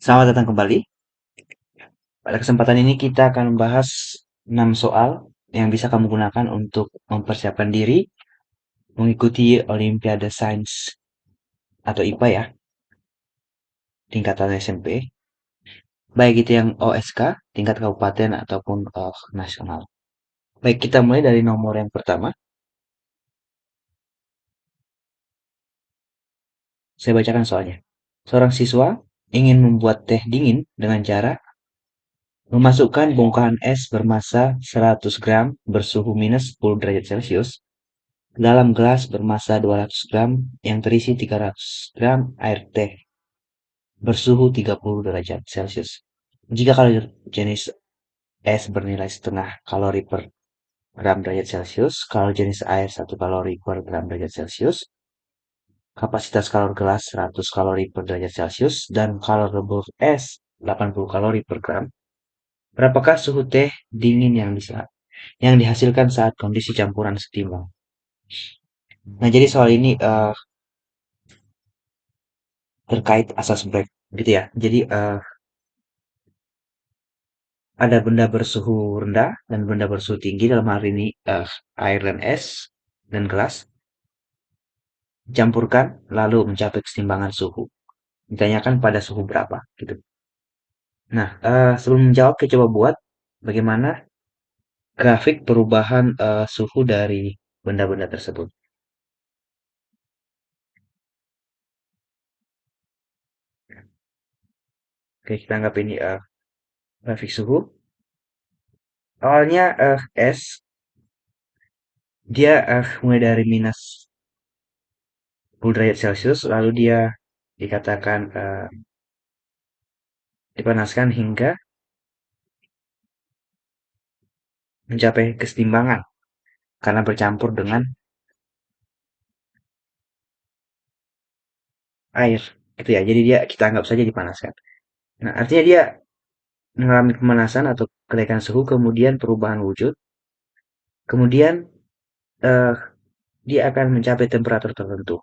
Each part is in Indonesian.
Selamat datang kembali. Pada kesempatan ini kita akan membahas 6 soal yang bisa kamu gunakan untuk mempersiapkan diri mengikuti Olimpiade Sains atau IPA ya, tingkatan SMP, baik itu yang OSK, tingkat kabupaten ataupun nasional. Baik, kita mulai dari nomor yang pertama. Saya bacakan soalnya. Seorang siswa ingin membuat teh dingin dengan cara memasukkan bongkahan es bermassa 100 gram bersuhu minus 10 derajat Celcius dalam gelas bermassa 200 gram yang terisi 300 gram air teh bersuhu 30 derajat Celcius. Jika kalori jenis es bernilai setengah kalori per gram derajat Celcius, kalori jenis air 1 kalori per gram derajat Celcius, kapasitas kalori gelas 100 kalori per derajat Celcius, dan kalori rebus es 80 kalori per gram, berapakah suhu teh dingin yang dihasilkan saat kondisi campuran setimbang? Nah, jadi soal ini terkait asas break gitu ya. Jadi ada benda bersuhu rendah dan benda bersuhu tinggi dalam hal ini air dan es dan gelas dicampurkan lalu mencapai keseimbangan suhu. Ditanyakan pada suhu berapa gitu. Nah, sebelum menjawab kita coba buat bagaimana grafik perubahan suhu dari benda-benda tersebut. Oke, kita anggap ini grafik suhu. Awalnya es dia mulai dari minus 10 derajat Celcius lalu dia dikatakan dipanaskan hingga mencapai kesetimbangan karena bercampur dengan air gitu ya. Jadi dia kita anggap saja dipanaskan. Nah, artinya dia mengalami pemanasan atau kenaikan suhu, kemudian perubahan wujud, kemudian eh, dia akan mencapai temperatur tertentu.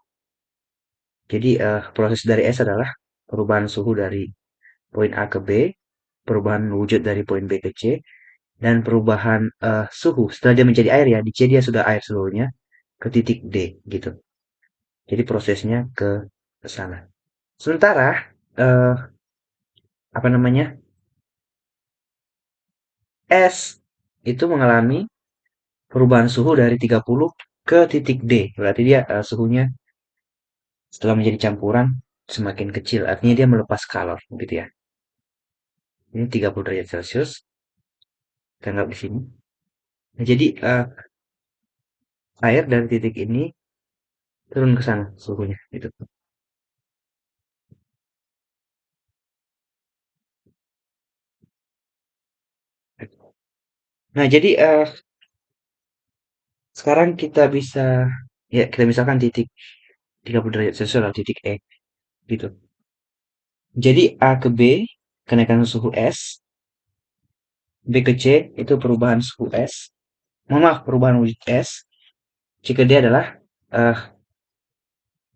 Jadi proses dari S adalah perubahan suhu dari poin A ke B, perubahan wujud dari poin B ke C, dan perubahan suhu setelah dia menjadi air ya. Di C dia sudah air seluruhnya ke titik D gitu. Jadi prosesnya ke sana. Sementara eh, apa namanya es itu mengalami perubahan suhu dari 30 ke titik D. Berarti dia suhunya setelah menjadi campuran semakin kecil. Artinya dia melepas kalor gitu ya. Ini 30 derajat Celcius. Kita anggap di sini. Nah, jadi air dari titik ini turun ke sana suhunya gitu. Nah, jadi sekarang kita bisa ya kita misalkan titik 30 derajat Celcius adalah titik E gitu. Jadi A ke B kenaikan suhu es, B ke C itu perubahan suhu es. Mohon maaf, perubahan wujud es. C ke D adalah eh,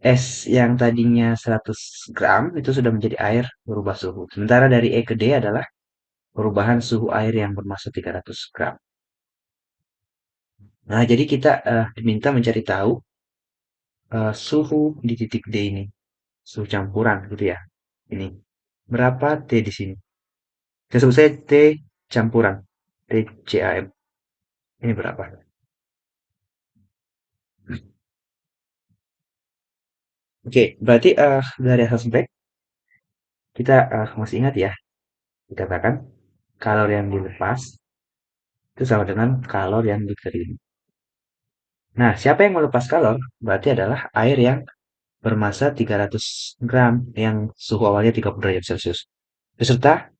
es yang tadinya 100 gram itu sudah menjadi air berubah suhu. Sementara dari E ke D adalah perubahan suhu air yang bermassa 300 gram. Nah, jadi kita diminta mencari tahu suhu di titik D ini, suhu campuran gitu ya. Ini berapa T di sini? Saya sebut saja T campuran, TCAM. Ini berapa? Oke, berarti dari asas back kita masih ingat ya, dikatakan kalori yang dilepas itu sama dengan kalori yang diterima. Nah, siapa yang melepas kalor? Berarti adalah air yang bermassa 300 gram yang suhu awalnya 30 derajat Celcius. Beserta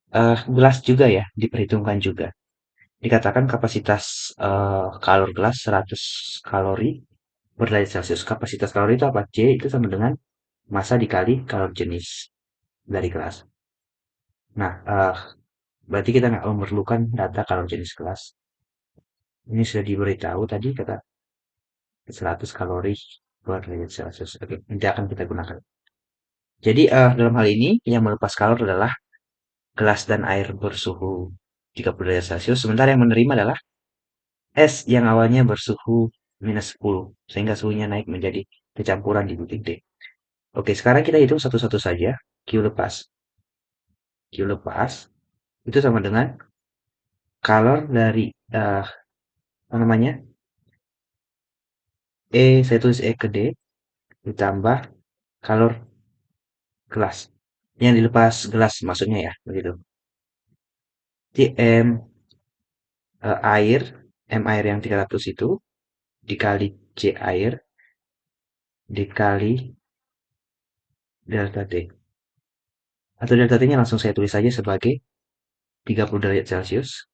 gelas juga ya, diperhitungkan juga. Dikatakan kapasitas kalor gelas 100 kalori per derajat Celcius. Kapasitas kalori itu apa? C itu sama dengan massa dikali kalor jenis dari gelas. Nah, berarti kita nggak memerlukan data kalor jenis gelas. Ini sudah diberitahu tadi kata 100 kalori per derajat Celcius. Oke, nanti akan kita gunakan. Jadi dalam hal ini yang melepas kalor adalah gelas dan air bersuhu 30 derajat Celcius, sementara yang menerima adalah es yang awalnya bersuhu -10, sehingga suhunya naik menjadi kecampuran di titik D. Oke, sekarang kita hitung satu-satu saja. Q lepas. Q lepas itu sama dengan kalor dari apa namanya? Saya tulis E ke D ditambah kalor gelas. Yang dilepas gelas maksudnya ya, begitu. Jadi air, M air yang 300 itu dikali C air dikali delta T. Atau delta T-nya langsung saya tulis saja sebagai 30 derajat Celcius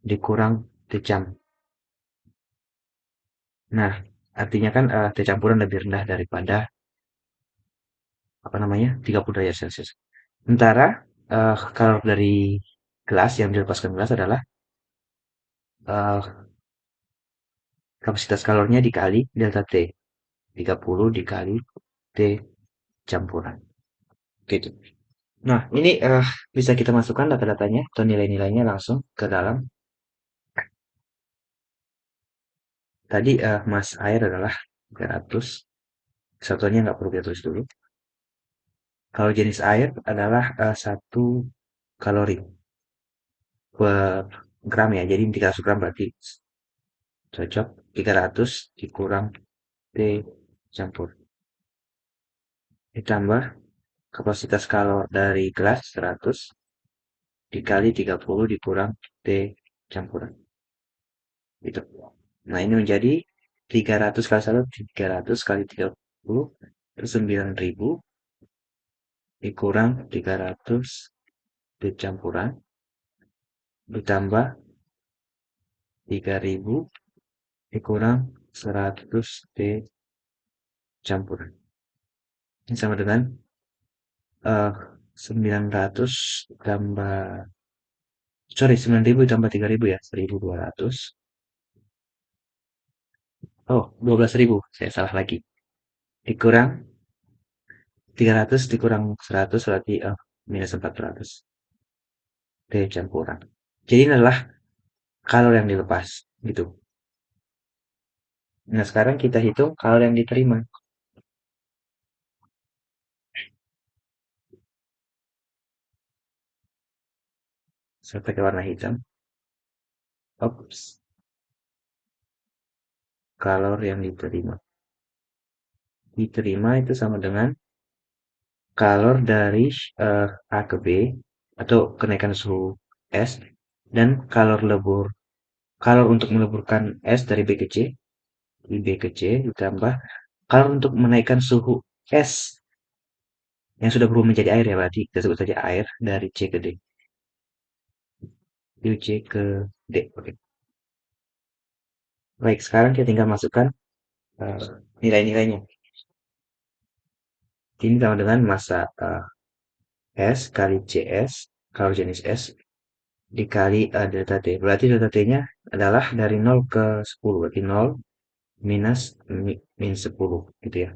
dikurang T cam. Nah, artinya kan T campuran lebih rendah daripada apa namanya 30 derajat Celcius. Sementara kalor dari gelas yang dilepaskan gelas adalah eh, kapasitas kalornya dikali delta T. 30 dikali T campuran. Gitu. Nah, ini bisa kita masukkan data-datanya atau nilai-nilainya langsung ke dalam. Tadi mas air adalah 300. Satuannya nggak perlu kita tulis dulu. Kalau jenis air adalah 1 kalori per gram ya. Jadi 300 gram berarti cocok 300 dikurang T campur. Ditambah kapasitas kalor dari gelas 100 dikali 30 dikurang T campuran. Gitu. Nah, ini menjadi 300 kali 1, 300 kali 30, itu 9.000 dikurang 300 T campuran, ditambah 3.000 dikurang 100 T campuran. Ini sama dengan 900 tambah, sorry, 9.000 tambah 3.000 ya, 1.200. Oh, 12.000, saya salah lagi. Dikurang 300 dikurang 100 berarti minus 400 T campuran. Jadi ini adalah kalor yang dilepas, gitu. Nah, sekarang kita hitung kalor yang diterima. Saya pakai warna hitam. Ops, kalor yang diterima. Diterima itu sama dengan kalor dari A ke B atau kenaikan suhu es dan kalor lebur. Kalor untuk meleburkan es dari B ke C, di B ke C ditambah kalor untuk menaikkan suhu es yang sudah berubah menjadi air ya, berarti kita sebut saja air dari C ke D. Dari C ke D. Oke. Baik, sekarang kita tinggal masukkan nilai-nilainya. Ini sama dengan massa S kali CS, kalau jenis S, dikali delta T. Berarti delta T-nya adalah dari 0 ke 10. Berarti 0 minus min 10. Gitu ya.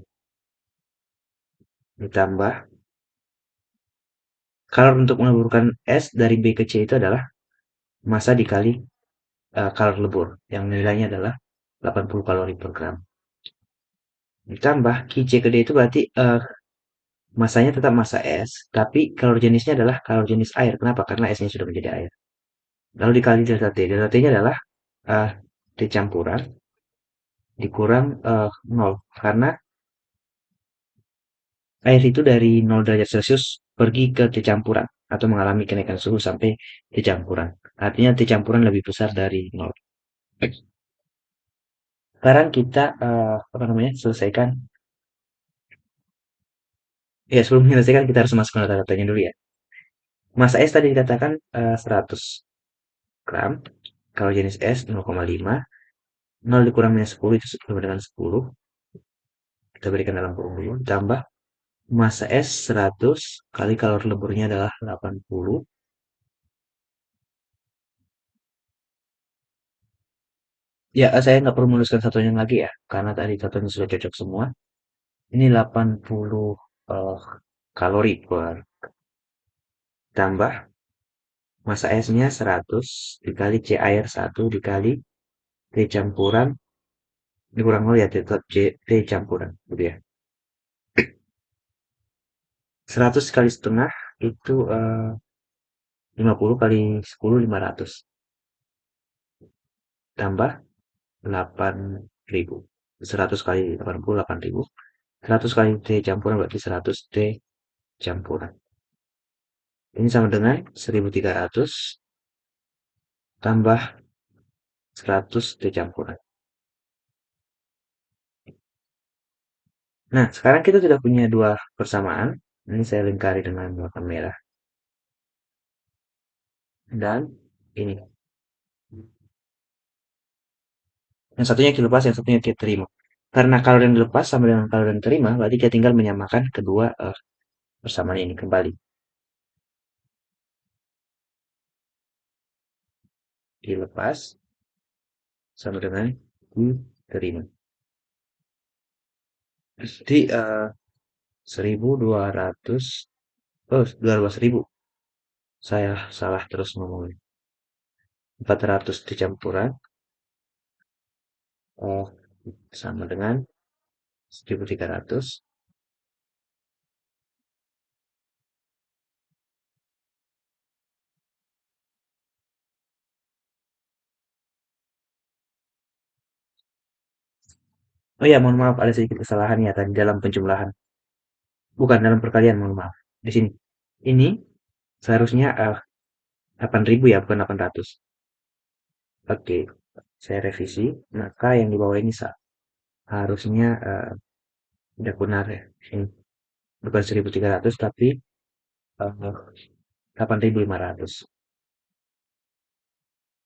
Ditambah, kalau untuk meleburkan S dari B ke C itu adalah massa dikali kalori lebur. Yang nilainya adalah 80 kalori per gram. Ditambah, Q C ke D itu berarti masanya tetap massa es, tapi kalori jenisnya adalah kalori jenis air. Kenapa? Karena esnya sudah menjadi air. Lalu dikali delta T. Delta T-nya adalah uh, T campuran dikurang 0. Karena air itu dari 0 derajat Celcius pergi ke T campuran atau mengalami kenaikan suhu sampai T campuran. Artinya T campuran lebih besar dari 0. Sekarang kita apa namanya? Selesaikan. Ya, sebelum menyelesaikan kita harus masukkan data-datanya dulu ya. Massa es tadi dikatakan 100 gram. Kalau jenis es 0,5. 0 dikurang minus 10 itu sama dengan 10. Kita berikan dalam kurung dulu. Tambah massa es 100 kali kalori leburnya adalah 80. Ya, saya nggak perlu menuliskan satunya lagi ya. Karena tadi satunya sudah cocok semua. Ini 80 kalori per. ditambah massa esnya 100 dikali C air 1 dikali T campuran dikurang 0 ya T campuran gitu ya. 100 kali setengah itu 50 kali 10 500 tambah 8.000. 100 kali 80 8.000. 100 kali T campuran berarti 100 T campuran. Ini sama dengan 1300 tambah 100 T campuran. Nah, sekarang kita sudah punya dua persamaan. Ini saya lingkari dengan warna merah. Dan ini. Yang satunya dilepas, yang satunya kita terima. Karena kalori yang dilepas sama dengan kalori yang diterima, berarti kita tinggal menyamakan kedua persamaan ini kembali. Dilepas sama dengan diterima. Jadi 1200, oh 12.000. Saya salah terus ngomongnya. 400 dicampuran eh, sama dengan 1300. Oh ya, mohon maaf ada sedikit kesalahan ya tadi dalam penjumlahan. Bukan dalam perkalian, mohon maaf. Di sini. Ini seharusnya 8.000 ya, bukan 800. Oke, saya revisi. Maka yang di bawah ini harusnya tidak benar ya. Ini bukan 1.300 tapi 8.500.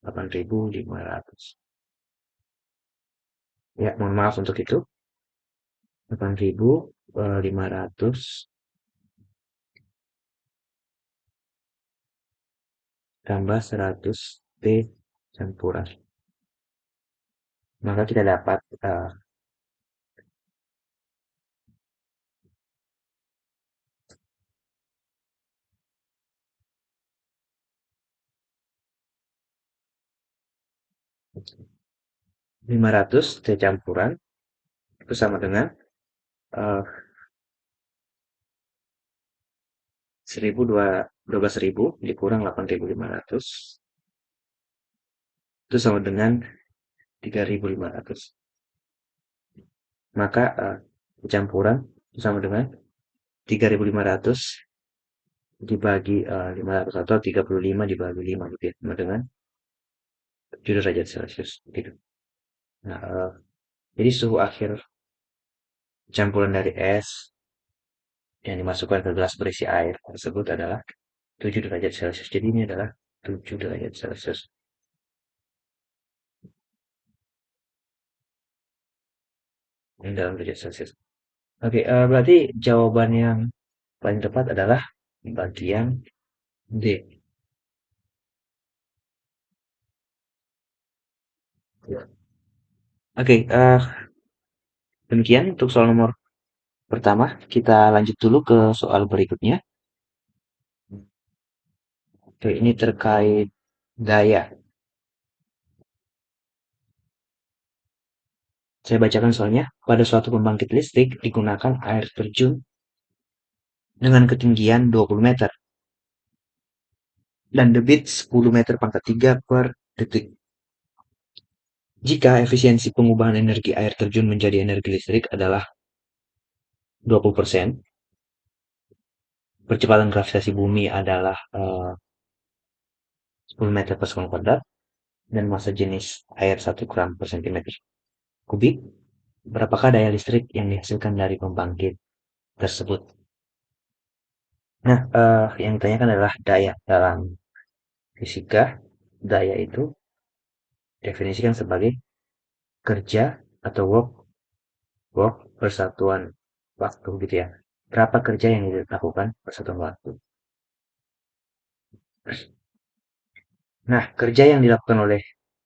8.500. Ya, mohon maaf untuk itu. 8.500 tambah 100 T campuran. Maka kita dapat 500 T campuran itu sama dengan 12.000 dikurang 8.500 itu sama dengan 3.500. Maka campuran itu sama dengan 3.500 dibagi 500 atau 35 dibagi 5 gitu ya, sama dengan 7 derajat Celcius gitu. Nah, jadi suhu akhir campuran dari es yang dimasukkan ke gelas berisi air tersebut adalah 7 derajat Celcius. Jadi ini adalah 7 derajat Celcius. Ini dalam derajat Celcius. Oke, berarti jawaban yang paling tepat adalah bagian D. Oke, demikian untuk soal nomor pertama. Kita lanjut dulu ke soal berikutnya. Oke, ini terkait daya. Saya bacakan soalnya. Pada suatu pembangkit listrik digunakan air terjun dengan ketinggian 20 meter dan debit 10 meter pangkat 3 per detik. Jika efisiensi pengubahan energi air terjun menjadi energi listrik adalah 20%, percepatan gravitasi bumi adalah 10 meter per sekund kuadrat, dan massa jenis air 1 gram per centimeter kubik, berapakah daya listrik yang dihasilkan dari pembangkit tersebut? Nah, yang ditanyakan adalah daya. Dalam fisika, daya itu definisikan sebagai kerja atau work work persatuan waktu gitu ya. Berapa kerja yang dilakukan persatuan waktu. Nah, kerja yang dilakukan oleh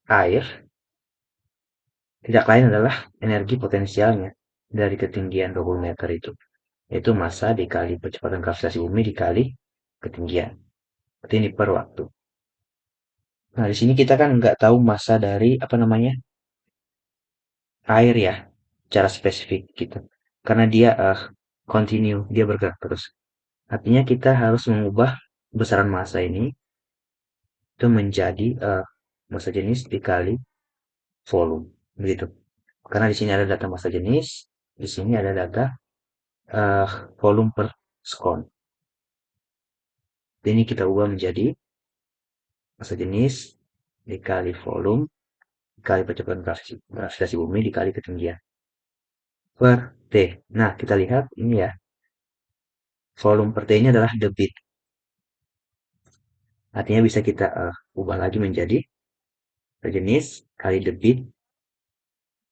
air tidak lain adalah energi potensialnya dari ketinggian 20 meter itu. Yaitu massa dikali percepatan gravitasi bumi dikali ketinggian. Berarti ini per waktu. Nah, di sini kita kan nggak tahu massa dari apa namanya air ya, secara spesifik gitu. Karena dia continue, dia bergerak terus. Artinya kita harus mengubah besaran massa ini itu menjadi massa jenis dikali volume, begitu. Karena di sini ada data massa jenis, di sini ada data eh, volume per sekon. Ini kita ubah menjadi massa jenis dikali volume dikali percepatan gravitasi bumi dikali ketinggian per T. Nah, kita lihat ini ya, volume per T ini adalah debit. Artinya bisa kita ubah lagi menjadi sejenis kali debit,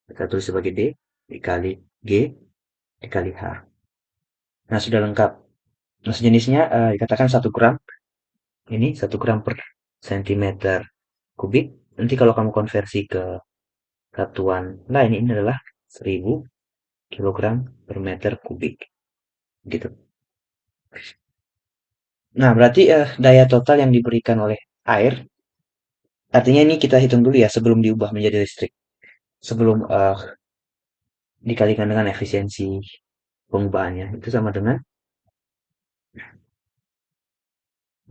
kita tulis sebagai D, dikali G, dikali H. Nah, sudah lengkap. Nah, sejenisnya dikatakan 1 gram. Ini 1 gram per sentimeter kubik. Nanti kalau kamu konversi ke satuan lain, ini adalah 1000 kilogram per meter kubik. Gitu. Nah, berarti daya total yang diberikan oleh air, artinya ini kita hitung dulu ya sebelum diubah menjadi listrik. Sebelum dikalikan dengan efisiensi pengubahannya, itu sama dengan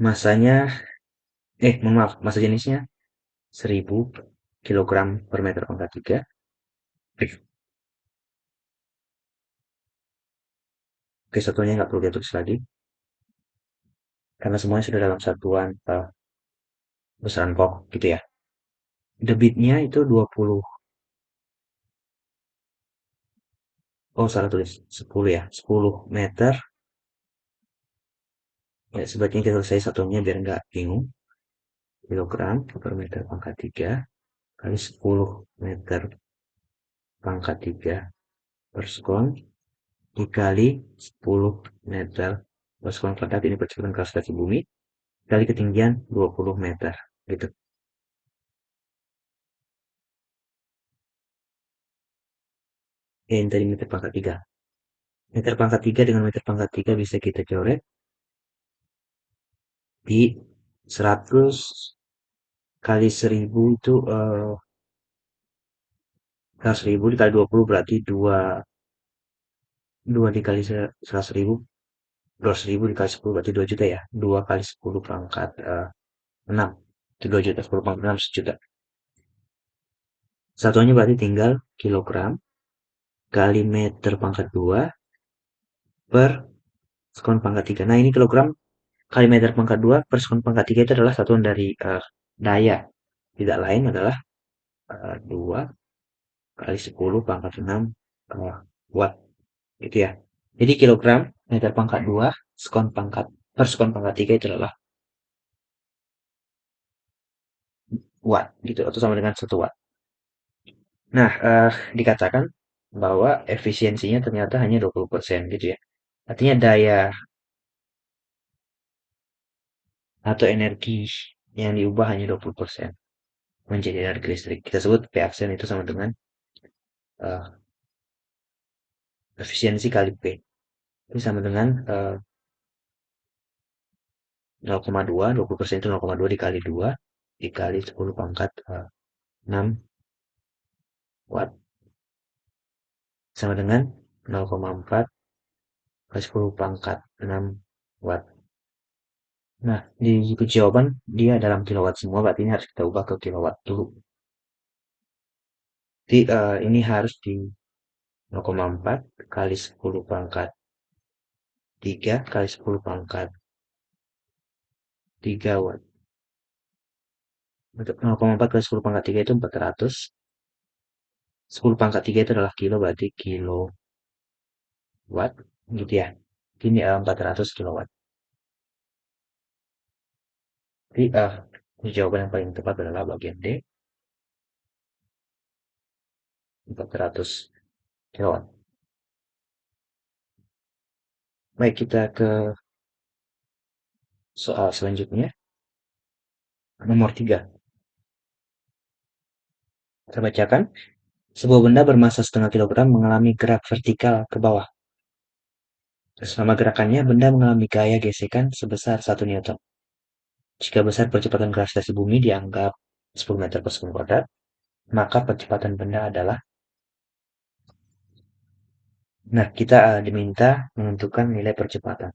masanya, mohon maaf, massa jenisnya 1000 kilogram per meter pangkat 3. Oke, satuannya nggak perlu ditulis lagi, karena semuanya sudah dalam satuan besaran pokok gitu ya. Debitnya itu 20, oh salah tulis, 10 ya, 10 meter. Ya, sebaiknya kita selesai satuannya biar nggak bingung. Kilogram per meter pangkat 3 kali 10 meter pangkat 3 per sekon dikali 10 meter per sekon kuadrat, ini percepatan gravitasi bumi, kali ketinggian 20 meter gitu. Ini tadi meter pangkat 3. Meter pangkat 3 dengan meter pangkat 3 bisa kita coret di 100 kali 1000 itu 100.000 dikali 20 berarti 2 dikali 100.000, 200.000 dikali 10 berarti 2 juta ya. 2 kali 10 pangkat 6 itu 2 juta, 10 pangkat 6 sejuta. Satuannya berarti tinggal kilogram kali meter pangkat 2 per sekon pangkat 3. Nah, ini kilogram kali meter pangkat 2 per sekon pangkat 3 itu adalah satuan dari daya. Tidak lain adalah 2 kali 10 pangkat 6 watt. Itu ya. Jadi kilogram meter pangkat 2 sekon pangkat per sekon pangkat 3 itu adalah watt gitu, atau sama dengan 1 watt. Nah, dikatakan bahwa efisiensinya ternyata hanya 20% gitu ya. Artinya daya atau energi yang diubah hanya 20% menjadi energi listrik. Kita sebut P aksen itu sama dengan uh, efisiensi kali P. Itu sama dengan 0,2, 20% itu 0,2 dikali 2, dikali 10 pangkat 6 watt. Sama dengan 0,4 kali 10 pangkat 6 watt. Nah, di jawaban dia dalam kilowatt semua, berarti ini harus kita ubah ke kilowatt dulu. Jadi ini harus di 0,4 kali 10 pangkat 3 kali 10 pangkat 3 watt. 0,4 kali 10 pangkat 3 itu 400. 10 pangkat 3 itu adalah kilo, berarti kilowatt gitu ya. Ini 400 kilowatt. Jadi jawaban yang paling tepat adalah bagian D, 400 kilowatt. Baik, kita ke soal selanjutnya. Nomor 3. Kita bacakan. Sebuah benda bermassa setengah kilogram mengalami gerak vertikal ke bawah. Selama gerakannya, benda mengalami gaya gesekan sebesar 1 Newton. Jika besar percepatan gravitasi bumi dianggap 10 meter per sekon kuadrat, maka percepatan benda adalah. Nah, kita diminta menentukan nilai percepatan.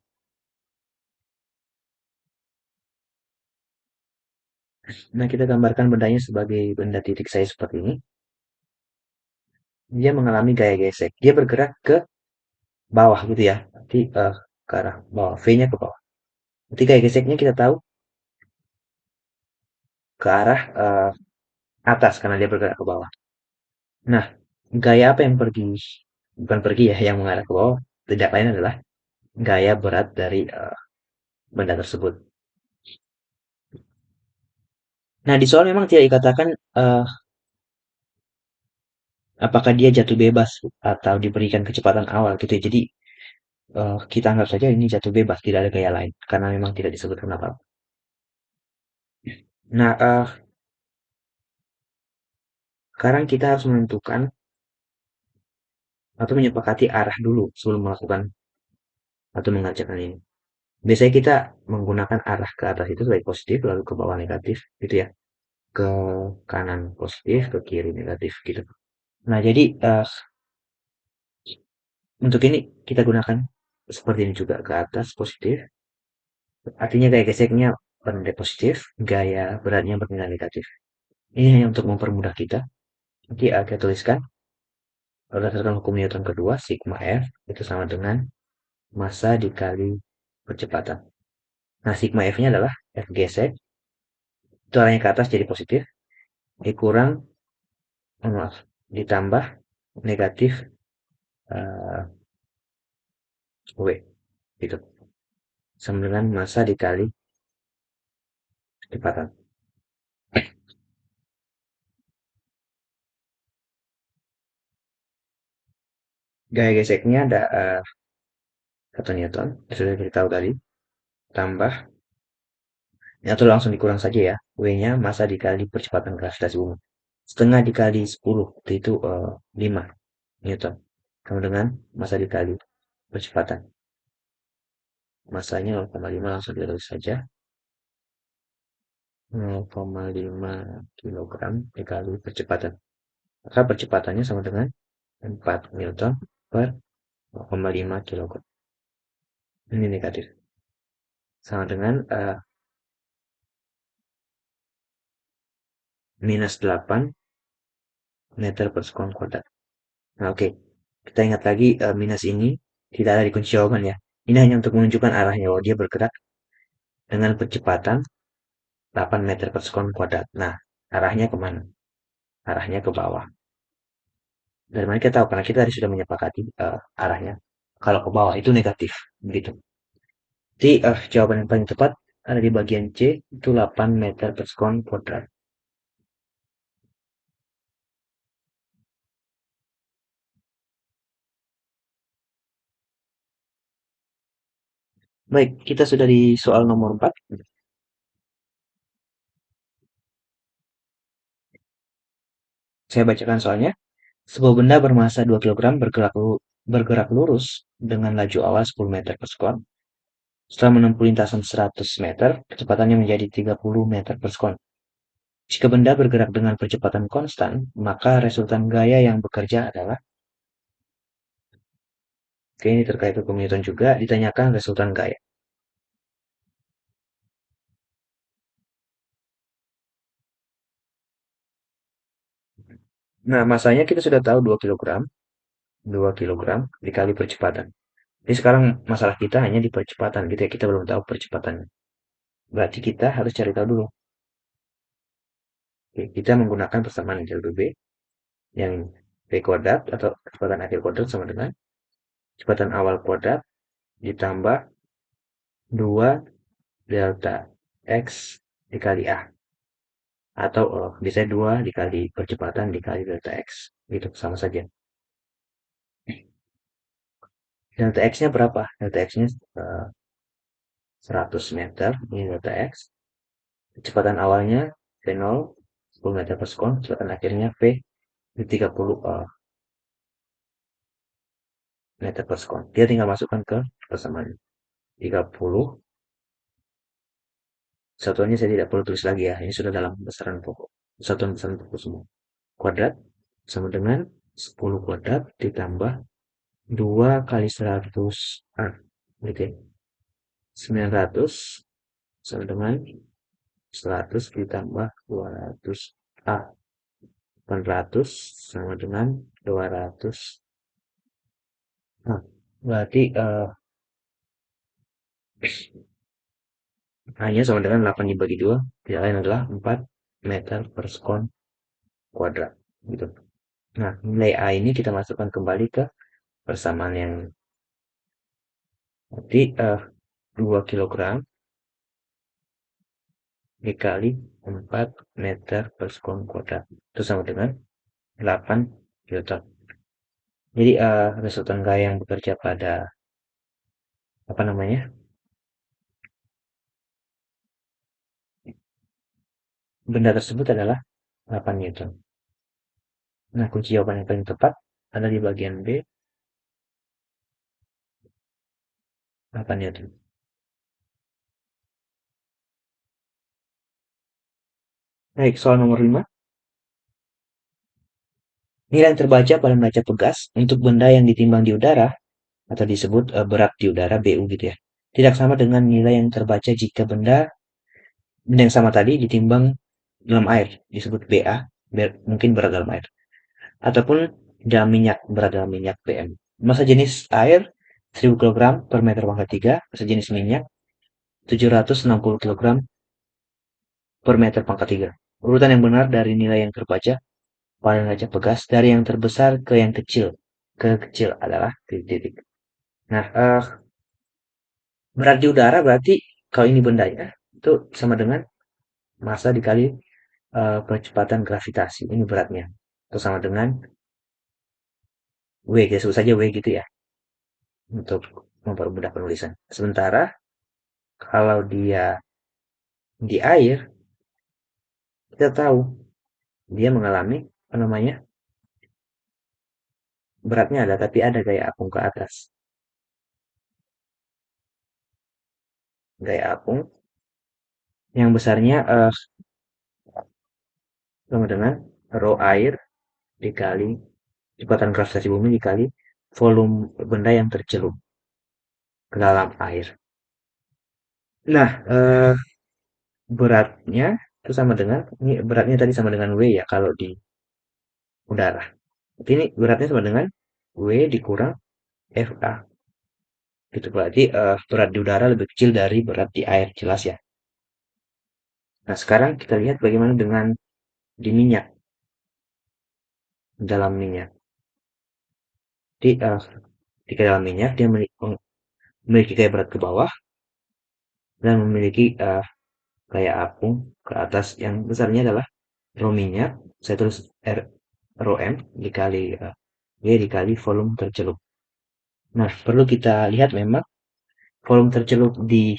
Nah, kita gambarkan bendanya sebagai benda titik saya seperti ini. Dia mengalami gaya gesek. Dia bergerak ke bawah gitu ya. Nanti ke arah bawah. V-nya ke bawah. Nanti gaya geseknya kita tahu ke arah atas karena dia bergerak ke bawah. Nah, gaya apa yang pergi? Bukan pergi ya, yang mengarah ke bawah. Tidak lain adalah gaya berat dari benda tersebut. Nah, di soal memang tidak dikatakan apakah dia jatuh bebas atau diberikan kecepatan awal gitu ya. Jadi kita anggap saja ini jatuh bebas, tidak ada gaya lain karena memang tidak disebutkan apa. Nah, sekarang kita harus menentukan atau menyepakati arah dulu sebelum melakukan atau mengerjakan ini. Biasanya kita menggunakan arah ke atas itu baik positif, lalu ke bawah negatif, gitu ya. Ke kanan positif, ke kiri negatif, gitu. Nah, jadi untuk ini kita gunakan seperti ini juga ke atas positif. Artinya gaya geseknya bernilai positif, gaya beratnya bernilai negatif. Ini hanya untuk mempermudah kita. Nanti kita tuliskan berdasarkan hukum Newton kedua, sigma F itu sama dengan massa dikali percepatan. Nah, sigma F-nya adalah F gesek, itu arahnya ke atas jadi positif, dikurang, maaf, ditambah negatif W, gitu. Sama dengan massa dikali kecepatan. Gaya geseknya ada 1 Newton, sudah kita tahu tadi, tambah, atau langsung dikurang saja ya, W-nya massa dikali percepatan gravitasi bumi. Setengah dikali 10, itu 5 Newton. Sama dengan massa dikali percepatan. Massanya 0,5 langsung ditulis saja. 0,5 kilogram dikali percepatan. Maka percepatannya sama dengan 4 Newton per 0,5 kilogram. Ini negatif. Sama dengan minus 8 meter per sekon kuadrat. Nah, oke. Kita ingat lagi minus ini tidak ada di kunci jawaban ya. Ini hanya untuk menunjukkan arahnya bahwa dia bergerak dengan percepatan 8 meter per sekon kuadrat. Nah, arahnya kemana? Arahnya ke bawah. Dari mana kita tahu? Karena kita tadi sudah menyepakati arahnya. Kalau ke bawah itu negatif. Begitu. Jadi jawaban yang paling tepat ada di bagian C, itu 8 meter per sekon kuadrat. Baik, kita sudah di soal nomor 4. Saya bacakan soalnya. Sebuah benda bermassa 2 kilogram bergerak lurus dengan laju awal 10 meter per sekon. Setelah menempuh lintasan 100 meter, kecepatannya menjadi 30 meter per sekon. Jika benda bergerak dengan percepatan konstan, maka resultan gaya yang bekerja adalah. Oke, ini terkait hukum Newton juga, ditanyakan resultan gaya. Nah, masanya kita sudah tahu 2 kilogram. 2 kilogram dikali percepatan. Jadi sekarang masalah kita hanya di percepatan gitu ya, kita belum tahu percepatannya. Berarti kita harus cari tahu dulu. Oke, kita menggunakan persamaan del B yang V kuadrat atau kecepatan akhir kuadrat sama dengan kecepatan awal kuadrat ditambah 2 delta X dikali A. Atau bisa 2 dikali percepatan dikali delta X. Gitu, sama saja. Delta X-nya berapa? Delta X-nya 100 meter, ini delta X. Kecepatan awalnya V0, 10 meter per sekon. Kecepatan akhirnya V di 30 meter per sekon. Dia tinggal masukkan ke persamaan. 30 Satuannya saya tidak perlu tulis lagi ya, ini sudah dalam besaran pokok. Satuan besaran pokok semua. Kuadrat sama dengan 10 kuadrat ditambah 2 kali 100 A. Gitu ya. 900 sama dengan 100 ditambah 200 A. 800 sama dengan 200 A. Berarti A-nya sama dengan 8 dibagi 2, tidak lain adalah 4 meter per sekon kuadrat. Gitu. Nah, nilai A ini kita masukkan kembali ke persamaan yang berarti 2 kilogram dikali 4 meter per sekon kuadrat. Itu sama dengan 8 kiloton. Jadi resultan gaya yang bekerja pada apa namanya? Benda tersebut adalah 8 Newton. Nah, kunci jawaban yang paling tepat ada di bagian B, 8 Newton. Baik, soal nomor 5. Nilai yang terbaca pada neraca pegas untuk benda yang ditimbang di udara atau disebut berat di udara BU gitu ya. Tidak sama dengan nilai yang terbaca jika benda yang sama tadi ditimbang dalam air, disebut BA, mungkin berat dalam air. Ataupun dalam minyak, berat dalam minyak BM. Massa jenis air 1000 kg per meter pangkat 3, massa jenis minyak 760 kg per meter pangkat 3. Urutan yang benar dari nilai yang terbaca pada neraca pegas dari yang terbesar ke yang kecil. Ke kecil adalah titik-titik. Nah, berat di udara berarti kalau ini bendanya itu sama dengan massa dikali percepatan gravitasi. Ini beratnya. Itu sama dengan W, kita sebut saja W gitu ya, untuk mempermudah penulisan. Sementara kalau dia di air, kita tahu dia mengalami apa namanya, beratnya ada, tapi ada gaya apung ke atas. Gaya apung yang besarnya sama dengan rho air dikali kecepatan gravitasi bumi dikali volume benda yang tercelup ke dalam air. Nah, beratnya itu sama dengan, ini beratnya tadi sama dengan W ya kalau di udara. Tapi ini beratnya sama dengan W dikurang FA. Itu berarti berat di udara lebih kecil dari berat di air, jelas ya. Nah, sekarang kita lihat bagaimana dengan di minyak, dalam minyak. Di, ketika dalam minyak, dia memiliki gaya berat ke bawah dan memiliki gaya apung ke atas yang besarnya adalah rho minyak. Saya tulis R, rho M dikali V dikali volume tercelup. Nah, perlu kita lihat memang volume tercelup di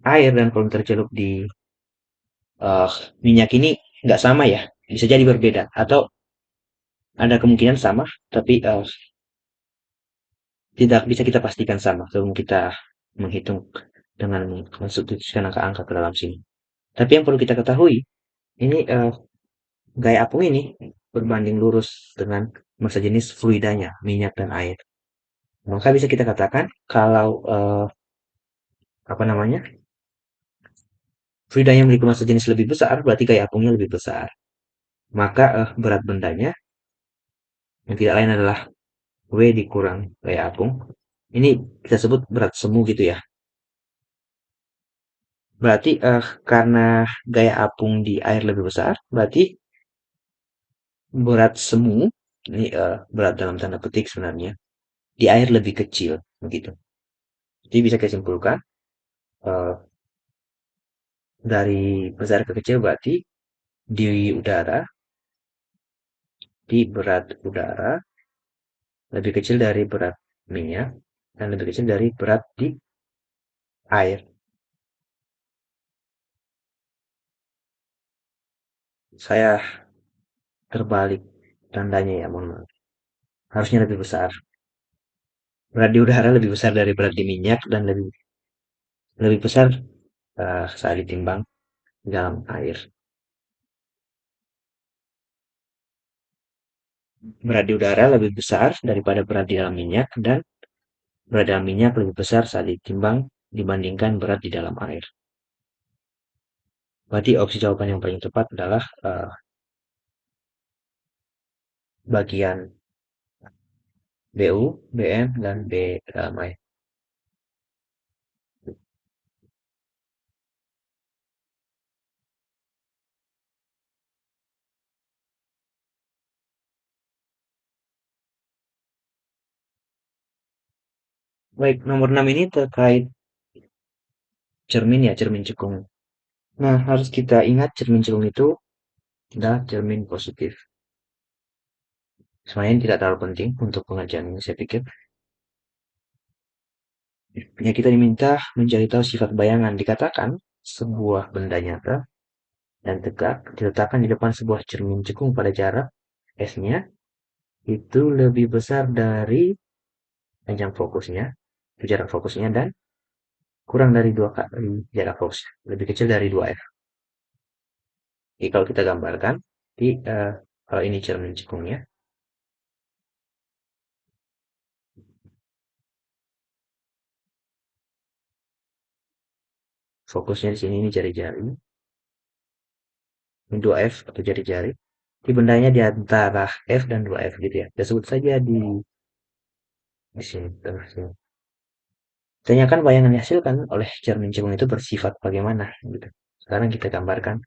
air dan volume tercelup di uh, minyak ini nggak sama ya. Bisa jadi berbeda atau ada kemungkinan sama, tapi tidak bisa kita pastikan sama sebelum kita menghitung dengan mensubstitusikan angka-angka ke dalam sini. Tapi yang perlu kita ketahui, ini gaya apung ini berbanding lurus dengan massa jenis fluidanya, minyak dan air. Maka bisa kita katakan kalau apa namanya, fluida yang memiliki massa jenis lebih besar, berarti gaya apungnya lebih besar. Maka berat bendanya yang tidak lain adalah W dikurang gaya apung. Ini kita sebut berat semu gitu ya. Berarti karena gaya apung di air lebih besar, berarti berat semu ini berat dalam tanda petik sebenarnya di air lebih kecil begitu. Jadi bisa kita simpulkan eh, dari besar ke kecil berarti di udara, di berat udara lebih kecil dari berat minyak dan lebih kecil dari berat di air. Saya terbalik tandanya ya, mohon maaf. Harusnya lebih besar. Berat di udara lebih besar dari berat di minyak dan lebih lebih besar saat ditimbang dalam air. Berat di udara lebih besar daripada berat di dalam minyak dan berat dalam minyak lebih besar saat ditimbang dibandingkan berat di dalam air. Berarti opsi jawaban yang paling tepat adalah bagian BU, BM, dan B dalam air. Baik, nomor 6 ini terkait cermin ya, cermin cekung. Nah, harus kita ingat cermin cekung itu adalah cermin positif. Sebenarnya tidak terlalu penting untuk pengajian ini, saya pikir. Ya, kita diminta mencari tahu sifat bayangan. Dikatakan sebuah benda nyata dan tegak diletakkan di depan sebuah cermin cekung pada jarak S-nya itu lebih besar dari panjang fokusnya, jarak fokusnya, dan kurang dari dua kali jarak fokus, lebih kecil dari 2F. Jadi kalau kita gambarkan, di kalau ini cermin cekungnya, fokusnya di sini ini jari-jari, ini 2F atau jari-jari. Di bendanya di antara F dan 2F gitu ya. Kita sebut saja di sini, tengah sini. Tanyakan bayangan yang dihasilkan oleh cermin cekung itu bersifat bagaimana gitu. Sekarang kita gambarkan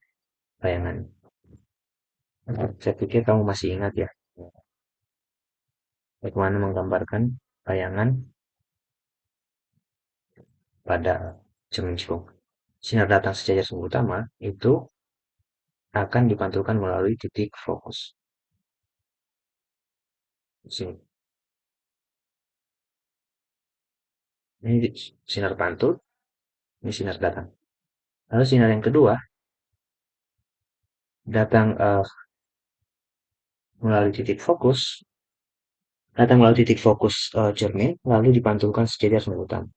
bayangan. Saya pikir kamu masih ingat ya, bagaimana menggambarkan bayangan pada cermin cekung. Sinar datang sejajar sumber utama itu akan dipantulkan melalui titik fokus. Sini. Ini sinar pantul, ini sinar datang. Lalu sinar yang kedua datang melalui titik fokus, datang melalui titik fokus cermin, lalu dipantulkan sejajar sumber utama.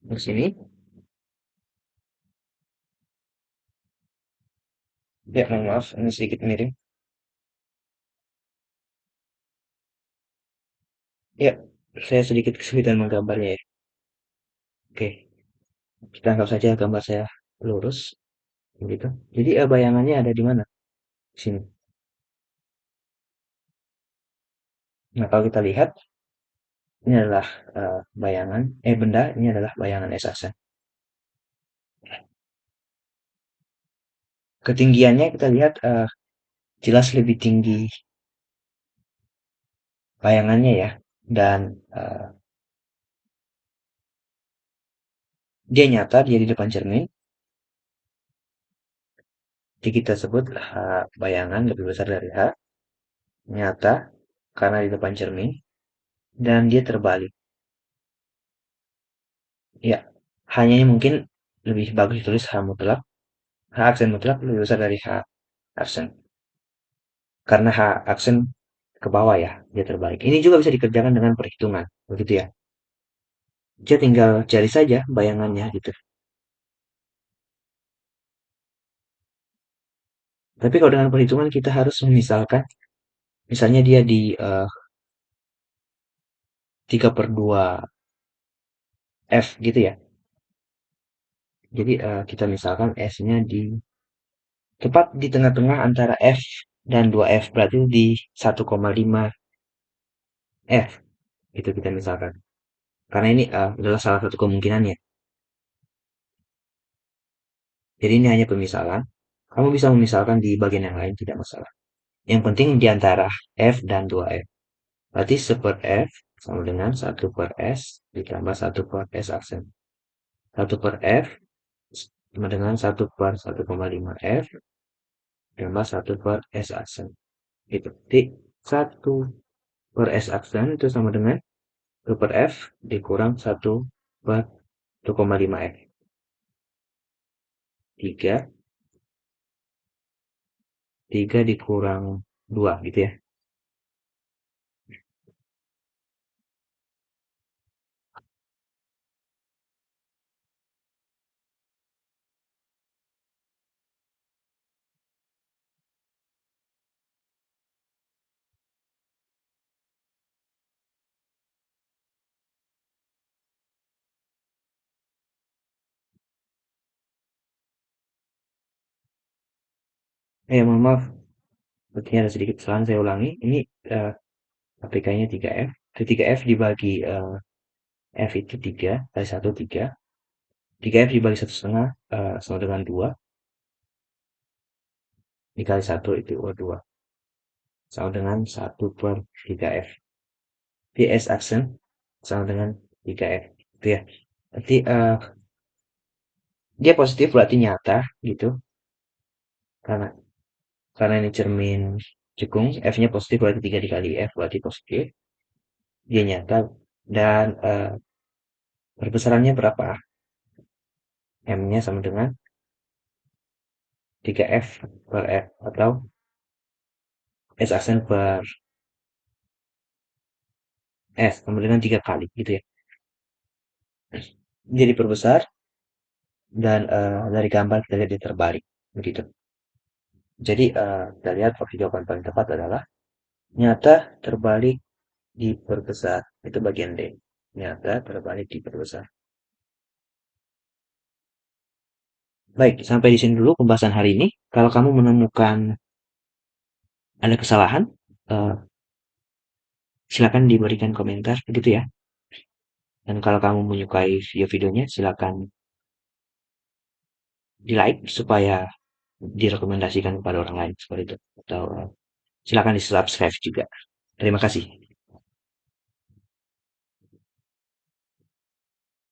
Di sini, ya mohon maaf, ini sedikit miring. Ya, saya sedikit kesulitan menggambarnya ya. Oke, kita anggap saja gambar saya lurus, begitu. Jadi bayangannya ada di mana? Di sini. Nah, kalau kita lihat, ini adalah benda, ini adalah bayangan S aksen. Ketinggiannya kita lihat jelas lebih tinggi bayangannya ya, dan dia nyata, dia di depan cermin. Jadi kita sebut bayangan lebih besar dari H, nyata karena di depan cermin, dan dia terbalik. Ya, hanya mungkin lebih bagus ditulis H mutlak, H aksen mutlak lebih besar dari H aksen. Karena H aksen ke bawah ya, dia terbalik. Ini juga bisa dikerjakan dengan perhitungan, begitu ya. Dia tinggal cari saja bayangannya gitu. Tapi kalau dengan perhitungan kita harus memisalkan, misalnya dia di 3/2 F gitu ya. Jadi kita misalkan S-nya di tepat di tengah-tengah antara F dan 2F, berarti di 1,5 F. Itu kita misalkan. Karena ini adalah salah satu kemungkinannya. Jadi ini hanya pemisalan. Kamu bisa memisalkan di bagian yang lain, tidak masalah. Yang penting di antara F dan 2F. Berarti 1/F sama dengan 1/S ditambah 1/S aksen. 1/F sama dengan 1/1,5F tambah 1/S aksen. Itu. Jadi 1/S aksen itu sama dengan 1/F dikurang 1/1,5F. 3, 3 dikurang 2 gitu ya. Mohon maaf, sepertinya ada sedikit kesalahan, saya ulangi. Ini eh, APK-nya 3F. 3F dibagi F itu 3 kali 1 3. 3F dibagi 1,5 sama dengan 2. Dikali 1 itu 2. Sama dengan 1/3F. PS aksen sama dengan 3F. Itu ya. Berarti dia positif berarti nyata gitu. Karena karena ini cermin cekung, F-nya positif berarti 3 dikali F berarti positif. Dia nyata dan perbesarannya berapa? M-nya sama dengan 3F per F atau S aksen per S sama dengan 3 kali gitu ya. Jadi perbesar dan dari gambar kita lihat dia terbalik begitu. Jadi kita lihat opsi jawaban paling tepat adalah nyata terbalik diperbesar. Itu bagian D. Nyata terbalik diperbesar. Baik, sampai di sini dulu pembahasan hari ini. Kalau kamu menemukan ada kesalahan, eh, silakan diberikan komentar begitu ya. Dan kalau kamu menyukai video-videonya, silakan di like supaya direkomendasikan kepada orang lain seperti itu. Atau silakan di subscribe juga. Terima kasih.